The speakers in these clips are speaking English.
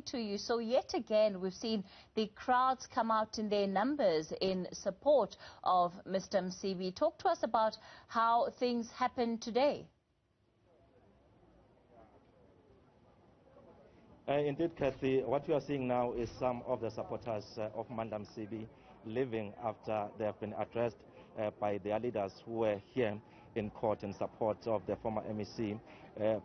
to you. So yet again, we've seen the crowds come out in their numbers in support of Mr. Msibi. Talk to us about how things happened today. Indeed, Kathy, what we are seeing now is some of the supporters of Mandla Msibi leaving after they have been addressed by their leaders who were here in court in support of the former MEC.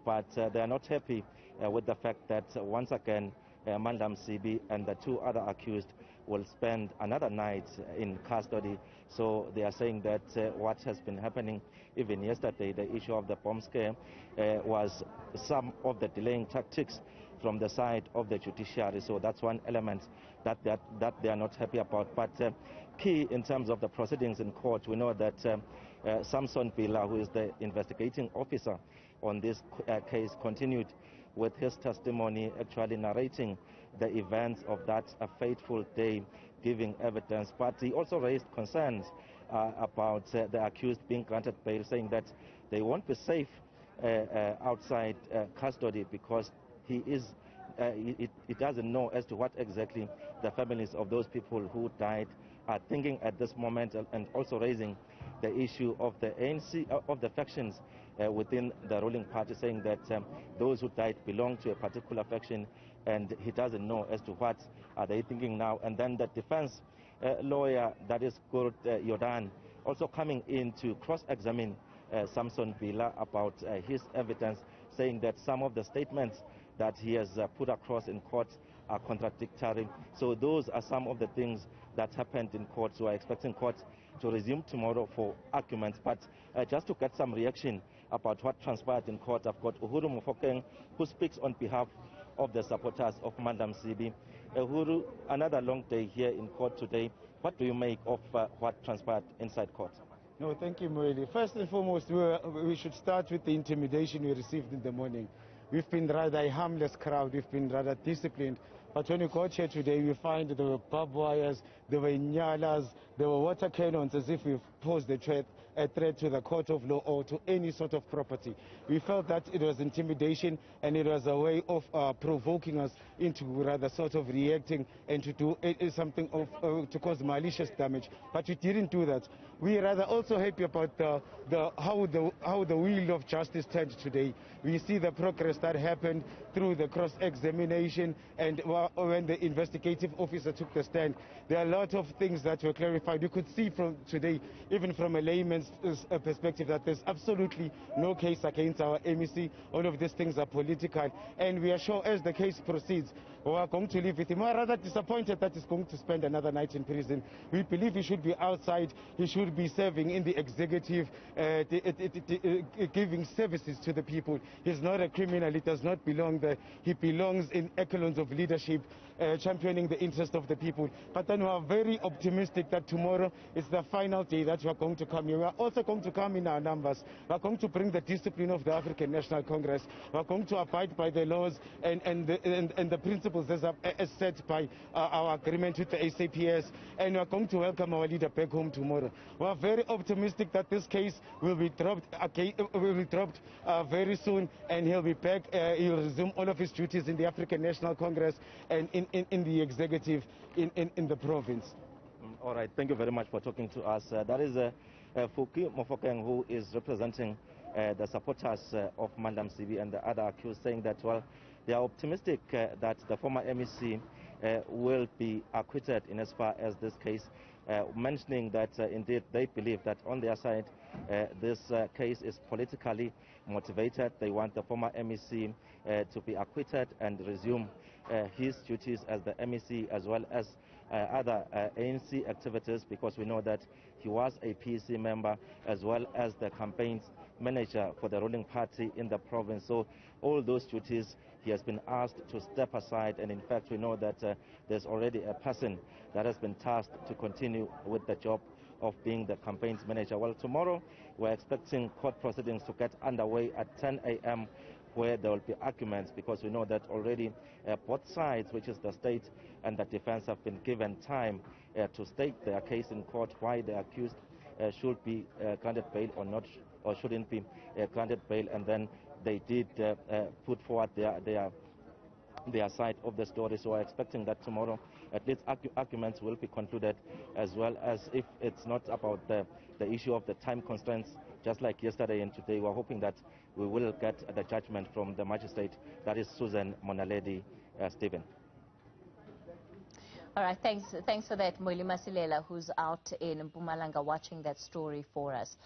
But they are not happy with the fact that once again Mandla Msibi and the two other accused will spend another night in custody. So they are saying that what has been happening even yesterday, the issue of the bomb scare, was some of the delaying tactics from the side of the judiciary. So that's one element that they are not happy about. But key in terms of the proceedings in court, we know that Samson Villa, who is the investigating officer on this case, continued with his testimony, actually narrating the events of that fateful day, giving evidence. But he also raised concerns about the accused being granted bail, saying that they won't be safe outside custody because he doesn't know as to what exactly the families of those people who died are thinking at this moment, and also raising the issue of the ANC, of the factions within the ruling party, saying that those who died belong to a particular faction, and he doesn't know as to what are they thinking now. And then the defense lawyer, that is Kurt Jordan, also coming in to cross-examine Samson Villa about his evidence, saying that some of the statements that he has put across in court are contradictory. So those are some of the things that happened in court. So we're expecting court to resume tomorrow for arguments. But just to get some reaction about what transpired in court, I've got Uhuru Mofokeng, who speaks on behalf of the supporters of Mandla Msibi. Uhuru, another long day here in court today. What do you make of what transpired inside court? No, thank you, Mweli. First and foremost, we should start with the intimidation we received in the morning. We've been rather a harmless crowd. We've been rather disciplined. But when we got here today, we find there were barbed wires, there were nyalas, there were water cannons, as if we've posed a threat to the court of law or to any sort of property. We felt that it was intimidation, and it was a way of provoking us into rather sort of reacting and to do something to cause malicious damage. But we didn't do that. We are rather also happy about how the wheel of justice turned today. We see the progress that happened through the cross-examination, and when the investigative officer took the stand, there are a lot of things that were clarified. You could see from today, even from a layman's perspective, that there's absolutely no case against our MEC. All of these things are political, and we are sure as the case proceeds, we are going to live with him. We are rather disappointed that he's going to spend another night in prison. We believe he should be outside. He should be serving in the executive, giving services to the people. He's not a criminal. He does not belong there. He belongs in echelons of leadership, championing the interest of the people. But then we are very optimistic that tomorrow is the final day that we are going to come here. We are also going to come in our numbers. We are going to bring the discipline of the African National Congress. We are going to abide by the laws and the principles as set by our agreement with the SAPS, and we are going to welcome our leader back home tomorrow. We are very optimistic that this case will be dropped very soon, and he'll be back. He'll resume all of his duties in the African National Congress and in the executive in the province. All right, thank you very much for talking to us. That is Fuki Mofokeng, who is representing the supporters of Mandla Msibi and the other accused, saying that, well, they are optimistic that the former MEC will be acquitted in as far as this case, mentioning that indeed they believe that on their side this case is politically motivated. They want the former MEC to be acquitted and resume his duties as the MEC, as well as other ANC activities, because we know that he was a PEC member as well as the campaigns manager for the ruling party in the province. So all those duties he has been asked to step aside, and in fact we know that there's already a person that has been tasked to continue with the job of being the campaigns manager. Well, tomorrow we're expecting court proceedings to get underway at 10 a.m. where there will be arguments, because we know that already both sides, which is the state and the defense, have been given time to state their case in court, why the accused should be granted bail or not, or shouldn't be granted bail, and then they did put forward their their side of the story. So we're expecting that tomorrow at least arguments will be concluded, as well as if it's not about the issue of the time constraints, just like yesterday and today, we're hoping that we will get the judgment from the magistrate, that is Susan Monaledi Stephen. All right, thanks for that, Mweli Masilela, who's out in Mpumalanga watching that story for us.